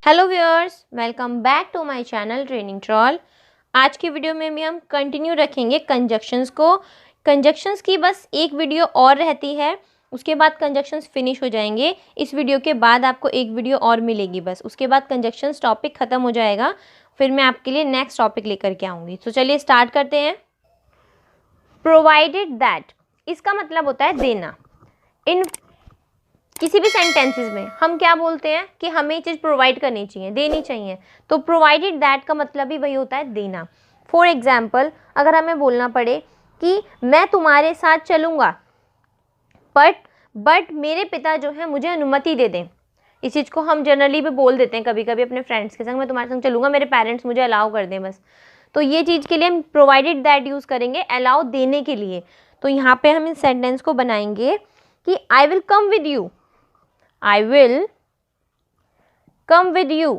Hello viewers, welcome back to my channel training troll. आज की video में भी हम कंटिन्यू रखेंगे कंजक्शंस को। कंजक्शंस की बस एक वीडियो और रहती है, उसके बाद कंजक्शंस फिनिश हो जाएंगे। इस वीडियो के बाद आपको एक वीडियो और मिलेगी, बस उसके बाद कंजक्शंस टॉपिक ख़त्म हो जाएगा। फिर मैं आपके लिए नेक्स्ट टॉपिक लेकर के आऊँगी। तो चलिए स्टार्ट करते हैं। प्रोवाइडेड दैट, इसका मतलब होता है देना। इन किसी भी सेंटेंसेस में हम क्या बोलते हैं कि हमें ये चीज़ प्रोवाइड करनी चाहिए, देनी चाहिए। तो प्रोवाइडेड दैट का मतलब भी वही होता है, देना। फॉर एग्जाम्पल, अगर हमें बोलना पड़े कि मैं तुम्हारे साथ चलूँगा बट मेरे पिता जो है मुझे अनुमति दे दें। इस चीज़ को हम जनरली भी बोल देते हैं कभी कभी अपने फ्रेंड्स के संग, मैं तुम्हारे संग चलूँगा, मेरे पेरेंट्स मुझे अलाउ कर दें बस। तो ये चीज़ के लिए हम प्रोवाइडेड दैट यूज़ करेंगे अलाउ देने के लिए। तो यहाँ पे हम इस सेंटेंस को बनाएंगे कि I will come with you. I will come with you.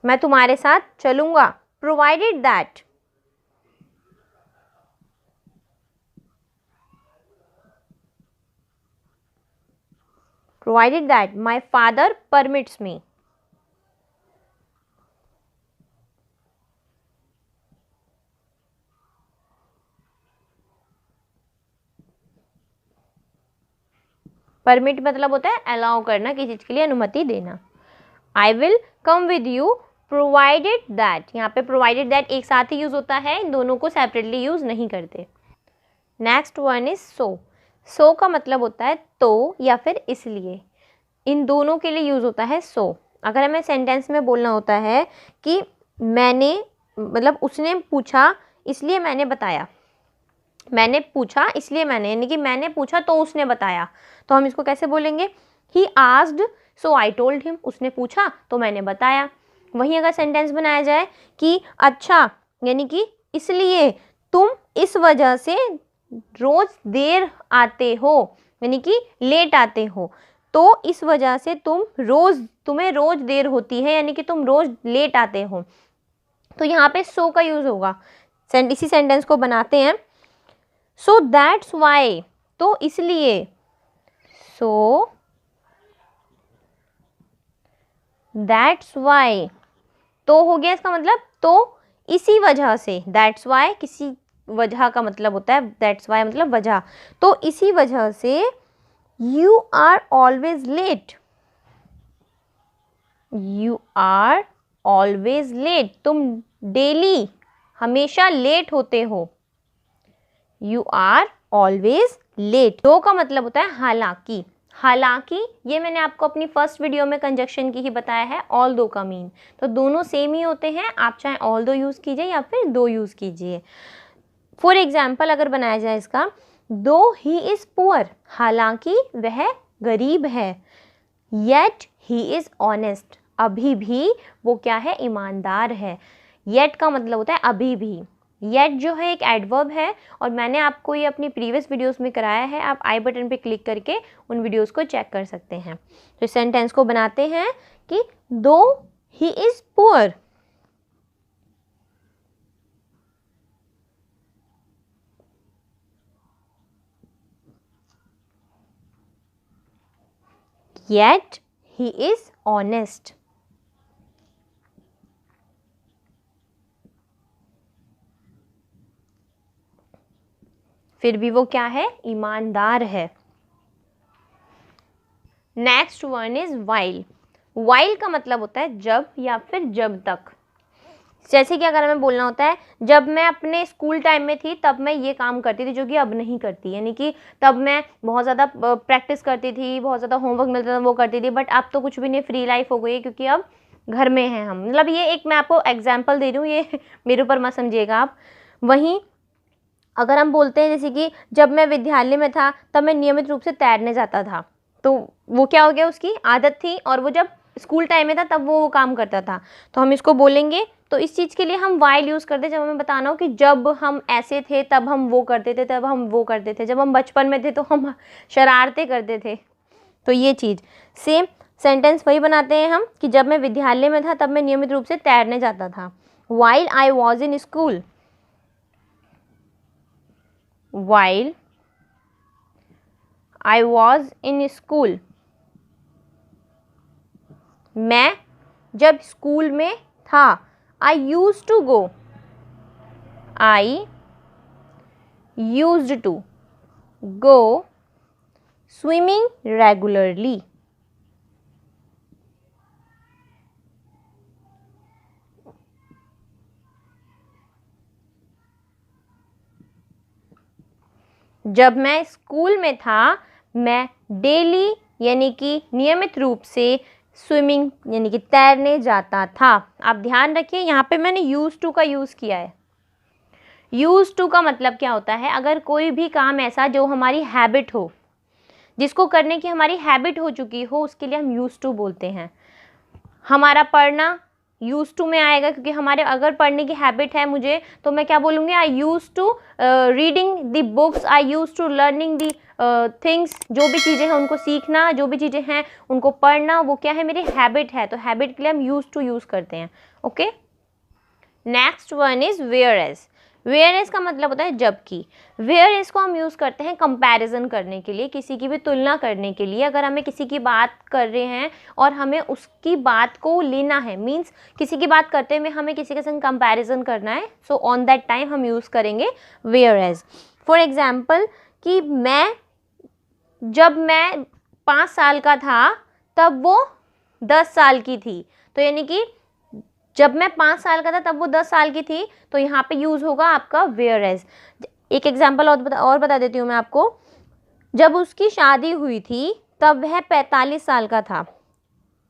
मैं तुम्हारे साथ चलूंगा। Provided that. Provided that my father permits me. Permit मतलब होता है अलाउ करना, किसी चीज़ के लिए अनुमति देना। I will come with you provided that. यहाँ पे प्रोवाइडेड दैट एक साथ ही यूज होता है, इन दोनों को सेपरेटली यूज नहीं करते। Next one is so. So का मतलब होता है तो या फिर इसलिए, इन दोनों के लिए यूज होता है सो। अगर हमें सेंटेंस में बोलना होता है कि मैंने मतलब उसने पूछा इसलिए मैंने बताया, मैंने पूछा इसलिए मैंने, यानी कि मैंने पूछा तो उसने बताया, तो हम इसको कैसे बोलेंगे? He asked so I told him. उसने पूछा तो मैंने बताया। वहीं अगर सेंटेंस बनाया जाए कि अच्छा, यानी कि इसलिए तुम इस वजह से रोज देर आते हो, यानी कि लेट आते हो, तो इस वजह से तुम्हें रोज देर होती है, यानी कि तुम रोज लेट आते हो। तो यहाँ पे सो का यूज होगा। इसी सेंटेंस को बनाते हैं। सो दैट्स वाई, तो इसलिए। सो दैट्स वाई, तो हो गया इसका मतलब तो इसी वजह से। दैट्स वाई किसी वजह का मतलब होता है, दैट्स वाई मतलब वजह। तो इसी वजह से you are always late. You are always late, तुम डेली हमेशा लेट होते हो। You are always late. दो का मतलब होता है हालांकि। हालांकि ये मैंने आपको अपनी फर्स्ट वीडियो में कंजक्शन की ही बताया है, ऑल दो का मीन। तो दोनों सेम ही होते हैं, आप चाहे ऑल दो यूज़ कीजिए या फिर दो यूज़ कीजिए। फॉर एग्जाम्पल अगर बनाया जाए इसका, दो ही इज़ पुअर, हालांकि वह गरीब है। येट ही इज़ ऑनेस्ट, अभी भी वो क्या है? ईमानदार है। येट का मतलब होता है अभी भी। येट जो है एक एडवर्ब है, और मैंने आपको ये अपनी प्रीवियस वीडियोस में कराया है, आप आई बटन पे क्लिक करके उन वीडियोस को चेक कर सकते हैं। तो इस सेंटेंस को बनाते हैं कि दो he is poor, yet he is honest. फिर भी वो क्या है? ईमानदार है। Next one is while. While का मतलब होता है जब या फिर जब तक। जैसे कि अगर हमें बोलना होता है जब मैं अपने स्कूल टाइम में थी तब मैं ये काम करती थी जो कि अब नहीं करती, यानी कि तब मैं बहुत ज़्यादा प्रैक्टिस करती थी, बहुत ज़्यादा होमवर्क मिलता था वो करती थी, बट अब तो कुछ भी नहीं, फ्री लाइफ हो गई है क्योंकि अब घर में हैं हम। मतलब ये एक मैं आपको एग्जाम्पल दे रही हूँ, ये मेरे ऊपर मत समझिएगा आप। वहीं अगर हम बोलते हैं जैसे कि जब मैं विद्यालय में था तब मैं नियमित रूप से तैरने जाता था, तो वो क्या हो गया? उसकी आदत थी, और वो जब स्कूल टाइम में था तब वो काम करता था, तो हम इसको बोलेंगे। तो इस चीज़ के लिए हम वाइल यूज़ करते हैं जब हमें बताना हो कि जब हम ऐसे थे तब हम वो करते थे, तब हम वो करते थे, जब हम बचपन में थे तो हम शरारतें करते थे। तो ये चीज़ सेम सेंटेंस वही बनाते हैं हम कि जब मैं विद्यालय में था तब मैं नियमित रूप से तैरने जाता था। While I was in school, while I was in school, मैं जब स्कूल में था। I use to go, I used to go swimming regularly. जब मैं स्कूल में था मैं डेली यानी कि नियमित रूप से स्विमिंग यानी कि तैरने जाता था। आप ध्यान रखिए यहाँ पे मैंने यूज टू का यूज़ किया है। यूज टू का मतलब क्या होता है, अगर कोई भी काम ऐसा जो हमारी हैबिट हो, जिसको करने की हमारी हैबिट हो चुकी हो, उसके लिए हम यूज टू बोलते हैं। हमारा पढ़ना यूज टू में आएगा क्योंकि हमारे अगर पढ़ने की हैबिट है मुझे, तो मैं क्या बोलूँगी, I use to reading the books, I use to learning the things. जो भी चीज़ें हैं उनको सीखना, जो भी चीज़ें हैं उनको पढ़ना, वो क्या है, मेरी हैबिट है। तो हैबिट के लिए हम यूज टू यूज़ करते हैं। Okay, next one is whereas. Whereas का मतलब होता है जबकि। वेयर एज को हम यूज़ करते हैं कंपैरिजन करने के लिए, किसी की भी तुलना करने के लिए। अगर हमें किसी की बात कर रहे हैं और हमें उसकी बात को लेना है, मीन्स किसी की बात करते हुए हमें किसी के संग कंपैरिजन करना है, सो ऑन दैट टाइम हम यूज़ करेंगे वेयर एज। फॉर एग्जाम्पल कि जब मैं 5 साल का था तब वो 10 साल की थी, तो यानी कि जब मैं 5 साल का था तब वो 10 साल की थी, तो यहाँ पे यूज़ होगा आपका वेयर एज। एक एग्जाम्पल और बता देती हूँ मैं आपको। जब उसकी शादी हुई थी तब वह 45 साल का था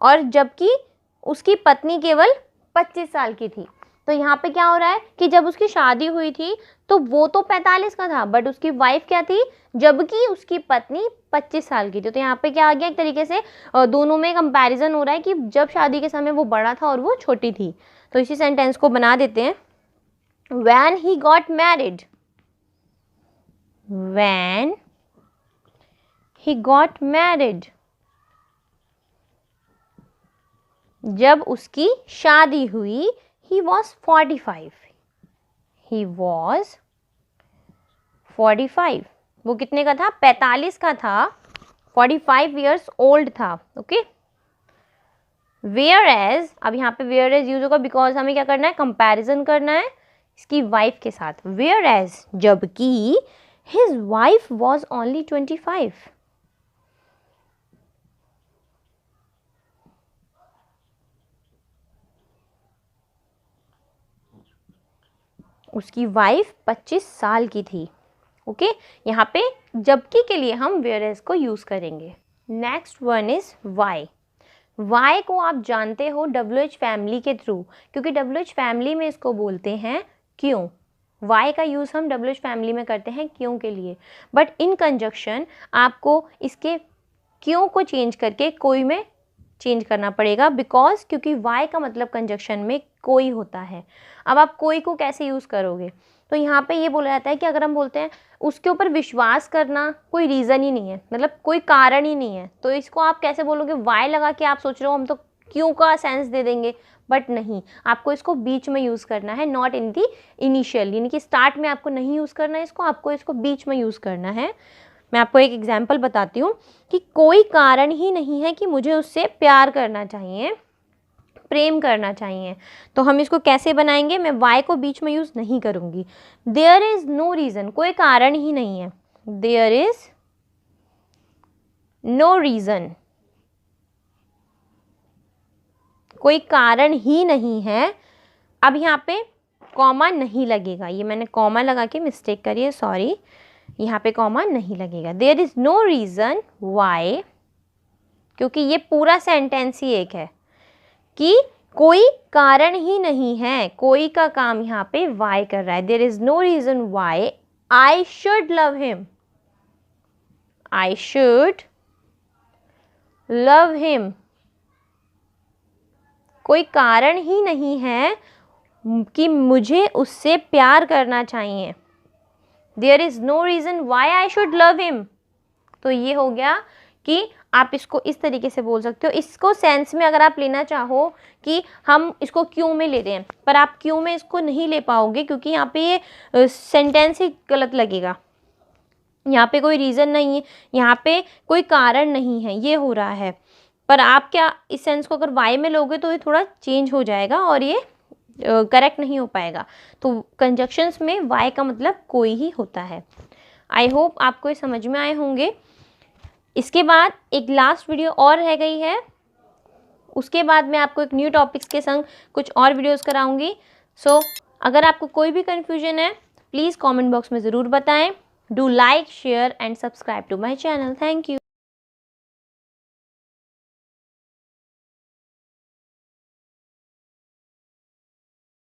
और जबकि उसकी पत्नी केवल 25 साल की थी। तो यहाँ पे क्या हो रहा है कि जब उसकी शादी हुई थी तो वो तो 45 का था, बट उसकी वाइफ क्या थी, जबकि उसकी पत्नी 25 साल की थी। तो यहाँ पे क्या आ गया, एक तरीके से दोनों में कंपैरिजन हो रहा है कि जब शादी के समय वो बड़ा था और वो छोटी थी। तो इसी सेंटेंस को बना देते हैं, when he got married. When he got married, जब उसकी शादी हुई, he was 45, he was 45। वो कितने का था, 45 का था, 45 years old था। ओके, वेयर एज, अब यहाँ पे वेयर एज यूज होगा बिकॉज हमें क्या करना है, कंपैरिजन करना है इसकी वाइफ के साथ। वेयर एज, जबकि his wife was only 25। उसकी वाइफ 25 साल की थी। ओके, यहाँ पे जबकि के लिए हम वेयर एज को यूज़ करेंगे। Next one is why. Why को आप जानते हो WH फैमिली के थ्रू, क्योंकि WH फैमिली में इसको बोलते हैं क्यों। वाई का यूज़ हम WH फैमिली में करते हैं क्यों के लिए, बट इन कंजक्शन आपको इसके क्यों को चेंज करके कोई में चेंज करना पड़ेगा, बिकॉज क्योंकि वाई का मतलब कंजक्शन में कोई होता है। अब आप कोई को कैसे यूज़ करोगे, तो यहाँ पे ये बोला जाता है कि अगर हम बोलते हैं उसके ऊपर विश्वास करना कोई रीज़न ही नहीं है, मतलब कोई कारण ही नहीं है, तो इसको आप कैसे बोलोगे, वाई लगा के आप सोच रहे हो हम तो क्यों का सेंस दे देंगे, बट नहीं, आपको इसको बीच में यूज़ करना है, नॉट इन दी इनिशियल, यानी कि स्टार्ट में आपको नहीं यूज़ करना है इसको, आपको इसको बीच में यूज़ करना है। मैं आपको एक एग्जाम्पल बताती हूँ कि कोई कारण ही नहीं है कि मुझे उससे प्यार करना चाहिए, प्रेम करना चाहिए। तो हम इसको कैसे बनाएंगे, मैं वाई को बीच में यूज़ नहीं करूँगी। देयर इज़ नो रीज़न, कोई कारण ही नहीं है, देयर इज़ नो रीज़न, कोई कारण ही नहीं है। अब यहाँ पे कॉमा नहीं लगेगा, ये मैंने कॉमा लगा के मिस्टेक करी है, सॉरी, यहाँ पे कॉमा नहीं लगेगा। There is no reason why, क्योंकि ये पूरा सेंटेंस ही एक है कि कोई कारण ही नहीं है, कोई का काम यहाँ पे वाई कर रहा है। There is no reason why I should love him, I should love him, कोई कारण ही नहीं है कि मुझे उससे प्यार करना चाहिए। There is no reason why I should love him. तो ये हो गया कि आप इसको इस तरीके से बोल सकते हो। इसको सेंस में अगर आप लेना चाहो कि हम इसको क्यों में ले रहे हैं, पर आप क्यों में इसको नहीं ले पाओगे क्योंकि यहाँ पे ये सेंटेंस ही गलत लगेगा। यहाँ पे कोई रीज़न नहीं है, यहाँ पे कोई कारण नहीं है, ये हो रहा है। पर आप क्या इस सेंस को अगर वाई में लोगे तो ये थोड़ा चेंज हो जाएगा और ये करेक्ट नहीं हो पाएगा। तो कंजक्शंस में वाई का मतलब कोई ही होता है। आई होप आपको ये समझ में आए होंगे। इसके बाद एक लास्ट वीडियो और रह गई है, उसके बाद मैं आपको एक न्यू टॉपिक्स के संग कुछ और वीडियोस कराऊंगी। सो अगर आपको कोई भी कन्फ्यूजन है प्लीज़ कमेंट बॉक्स में ज़रूर बताएं। Do like, share and subscribe to my channel. Thank you.